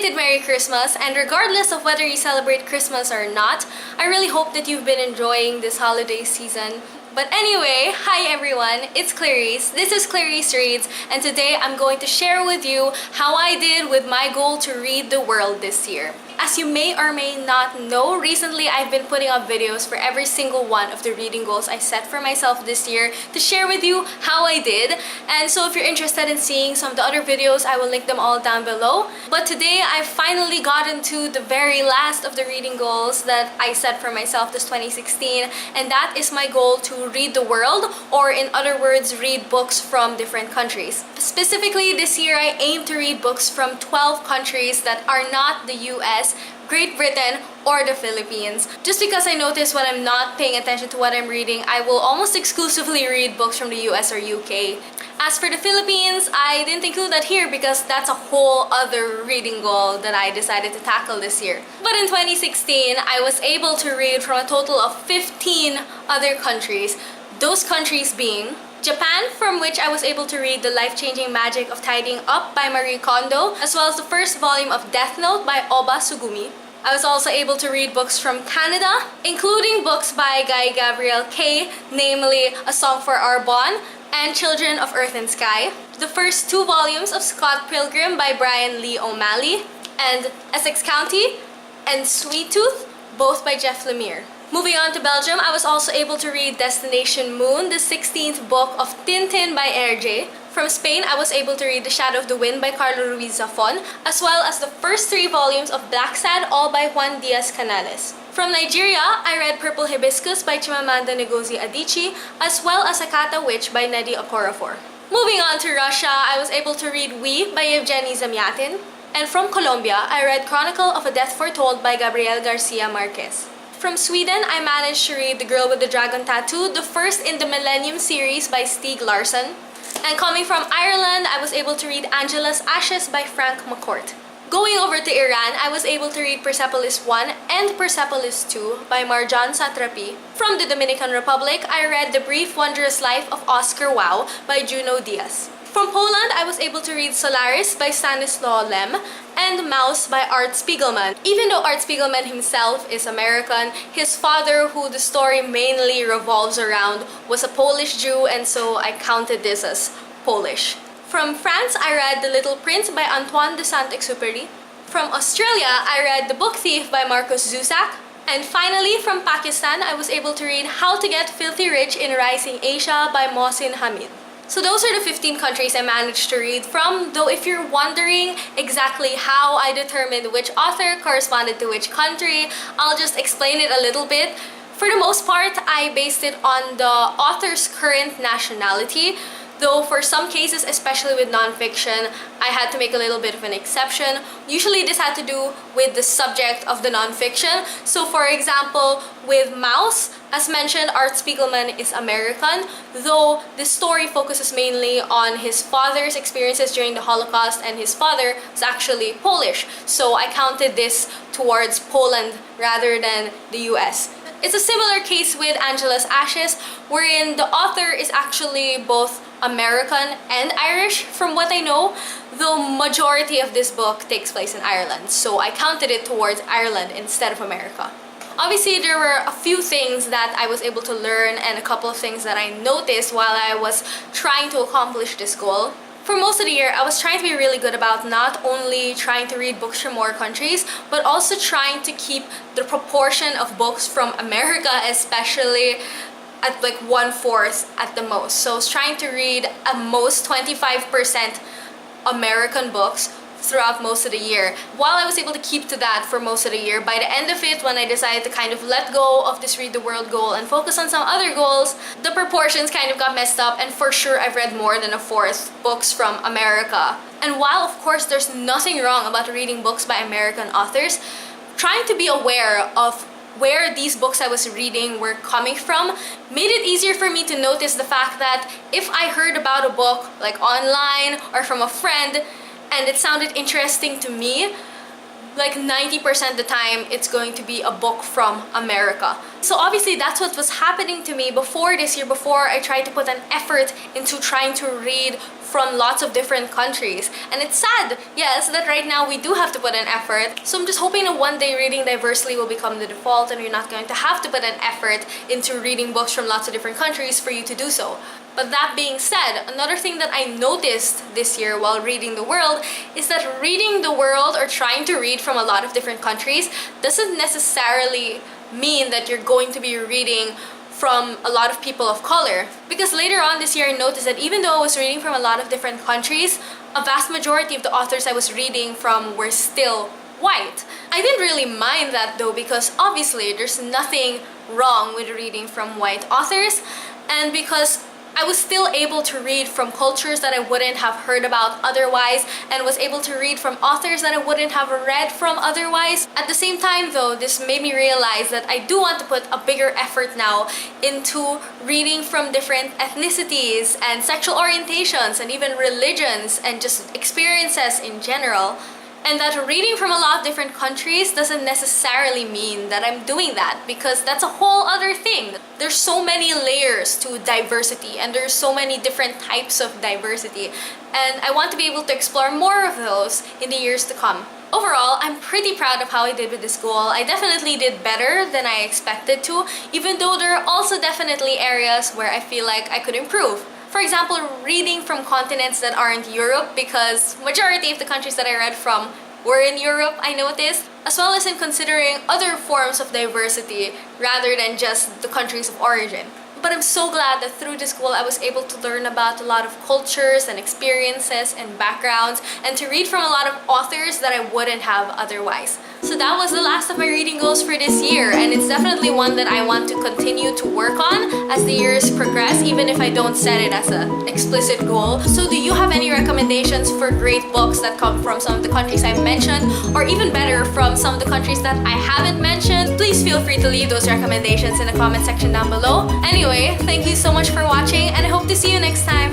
belated Merry Christmas, and regardless of whether you celebrate Christmas or not, I really hope that you've been enjoying this holiday season. But anyway, hi everyone, it's Clarice. This is Clarice Reads, and today I'm going to share with you how I did with my goal to read the world this year. As you may or may not know, recently I've been putting up videos for every single one of the reading goals I set for myself this year to share with you how I did. And so if you're interested in seeing some of the other videos, I will link them all down below. But today I've finally gotten to the very last of the reading goals that I set for myself this 2016, and that is my goal to read the world, or in other words, read books from different countries. Specifically this year, I aim to read books from 12 countries that are not the US, Great Britain, or the Philippines. Just because I notice when I'm not paying attention to what I'm reading, I will almost exclusively read books from the US or UK. As for the Philippines, I didn't include that here because that's a whole other reading goal that I decided to tackle this year. But in 2016, I was able to read from a total of 15 other countries. Those countries being Japan, from which I was able to read The Life-Changing Magic of Tidying Up by Marie Kondo, as well as the first volume of Death Note by Oba Sugumi. I was also able to read books from Canada, including books by Guy Gabriel Kay, namely A Song for Arbonne and Children of Earth and Sky, the first 2 volumes of Scott Pilgrim by Brian Lee O'Malley, and Essex County and Sweet Tooth, both by Jeff Lemire. Moving on to Belgium, I was also able to read Destination Moon, the 16th book of Tintin by Hergé. From Spain, I was able to read The Shadow of the Wind by Carlo Ruiz Zafón, as well as the first 3 volumes of Blacksad, all by Juan Diaz Canales. From Nigeria, I read Purple Hibiscus by Chimamanda Ngozi Adichie, as well as Akata Witch by Nnedi Okorafor. Moving on to Russia, I was able to read We by Yevgeny Zamyatin. And from Colombia, I read Chronicle of a Death Foretold by Gabriel Garcia Marquez. From Sweden, I managed to read The Girl with the Dragon Tattoo, the first in the Millennium series by Stieg Larsson. And coming from Ireland, I was able to read Angela's Ashes by Frank McCourt. Going over to Iran, I was able to read Persepolis 1 and Persepolis 2 by Marjan Satrapi. From the Dominican Republic, I read The Brief Wondrous Life of Oscar Wilde by Juno Diaz. From Poland, I was able to read Solaris by Stanislaw Lem and Mouse by Art Spiegelman. Even though Art Spiegelman himself is American, his father, who the story mainly revolves around, was a Polish Jew, and so I counted this as Polish. From France, I read The Little Prince by Antoine de Saint-Exupéry. From Australia, I read The Book Thief by Marcus Zusak. And finally, from Pakistan, I was able to read How to Get Filthy Rich in Rising Asia by Mohsin Hamid. So those are the 15 countries I managed to read from, though if you're wondering exactly how I determined which author corresponded to which country, I'll just explain it a little bit. For the most part, I based it on the author's current nationality, though for some cases, especially with nonfiction, I had to make a little bit of an exception. Usually this had to do with the subject of the nonfiction. So for example, with Mouse, as mentioned, Art Spiegelman is American, though the story focuses mainly on his father's experiences during the Holocaust, and his father is actually Polish. So I counted this towards Poland rather than the US. It's a similar case with Angela's Ashes, wherein the author is actually both American and Irish, from what I know, though majority of this book takes place in Ireland, so I counted it towards Ireland instead of America. Obviously, there were a few things that I was able to learn and a couple of things that I noticed while I was trying to accomplish this goal. For most of the year, I was trying to be really good about not only trying to read books from more countries, but also trying to keep the proportion of books from America, especially, at like 1/4 at the most. So I was trying to read at most 25% American books throughout most of the year. While I was able to keep to that for most of the year, by the end of it, when I decided to kind of let go of this read the world goal and focus on some other goals, the proportions kind of got messed up, and for sure I've read more than 1/4 books from America. And while of course there's nothing wrong about reading books by American authors, trying to be aware of where these books I was reading were coming from made it easier for me to notice the fact that if I heard about a book like online or from a friend and it sounded interesting to me, like 90% of the time it's going to be a book from America. So obviously that's what was happening to me before this year, before I tried to put an effort into trying to read from lots of different countries. And it's sad, yes, that right now we do have to put an effort. So I'm just hoping that one day reading diversely will become the default and you're not going to have to put an effort into reading books from lots of different countries for you to do so. But that being said, another thing that I noticed this year while reading the world is that reading the world or trying to read from a lot of different countries doesn't necessarily mean that you're going to be reading from a lot of people of color. Because later on this year I noticed that even though I was reading from a lot of different countries, a vast majority of the authors I was reading from were still white. I didn't really mind that though, because obviously there's nothing wrong with reading from white authors, and because I was still able to read from cultures that I wouldn't have heard about otherwise, and was able to read from authors that I wouldn't have read from otherwise. At the same time though, this made me realize that I do want to put a bigger effort now into reading from different ethnicities and sexual orientations and even religions and just experiences in general. And that reading from a lot of different countries doesn't necessarily mean that I'm doing that, because that's a whole other thing. There's so many layers to diversity and there's so many different types of diversity. And I want to be able to explore more of those in the years to come. Overall, I'm pretty proud of how I did with this goal. I definitely did better than I expected to, even though there are also definitely areas where I feel like I could improve. For example, reading from continents that aren't Europe, because majority of the countries that I read from were in Europe, I noticed, as well as in considering other forms of diversity rather than just the countries of origin. But I'm so glad that through this school I was able to learn about a lot of cultures and experiences and backgrounds, and to read from a lot of authors that I wouldn't have otherwise. So that was the last of my reading goals for this year, and it's definitely one that I want to continue to work on as the years progress, even if I don't set it as an explicit goal. So do you have any recommendations for great books that come from some of the countries I've mentioned, or even better, from some of the countries that I haven't mentioned? Please feel free to leave those recommendations in the comment section down below. Anyway, thank you so much for watching, and I hope to see you next time.